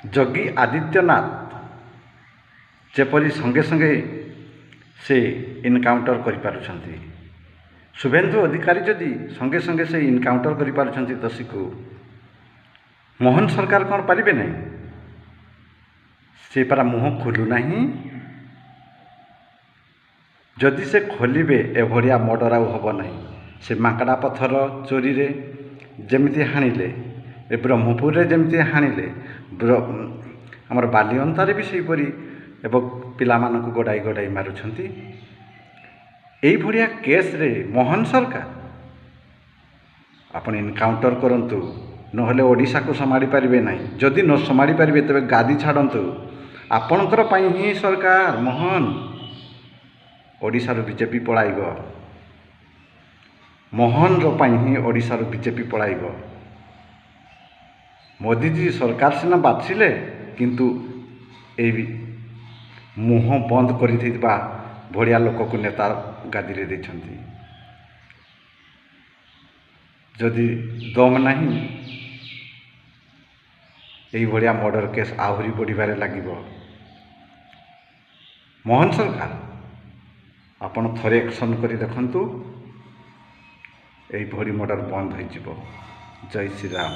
ଯୋଗୀ ଆଦିତ୍ୟନାଥ ଯେପରି ସଙ୍ଗେ ସଙ୍ଗେ ସେ ଇନକାଉଣ୍ଟର କରିପାରୁଛନ୍ତି, शुभेन्दु अधिकारी जदि संगे संगे से इनकाउंटर कर दोषी को मोहन सरकार कौन पारे ना से पारा मुह खोलुना जदि से खोलिबे एभलिया मर्डर आउ हब नहीं। से मांकड़ा पत्थर चोरी रे जमिति हाणिले, ब्रह्मपुर रे जमिति हाणिले, आमर बालिअंतारे भी सेहीपरि एवं पिलामानकु गड़ाई गड़ाई मारुछंती। एई भलिया केस रे मोहन सरकार आपण इनकाउंटर करंतु, नहले ओडिशा को संभाली पारिबे नहीं। जदि न संभाली पारिबे तबे गादी छाड़ंतु। आपणकर पई ही सरकार मोहन ओडिशा रो बीजेपी पळाइबो, मोहन रो पई ही ओडिशा रो बीजेपी पळाइबो। मोदी जी सरकार सिना बाछिले किंतु एई मुह बंद करिथिबा भड़िया लोक को नेता गादी रे देछंती। जदि दम नहीं एई भड़िया मर्डर केस आहुरी बढ़िबारे लागिबो। मोहन सरकार आपण थरे एक्शन करी देखंतु, एई भड़ी मर्डर बंद होई जिवो। जय श्री राम।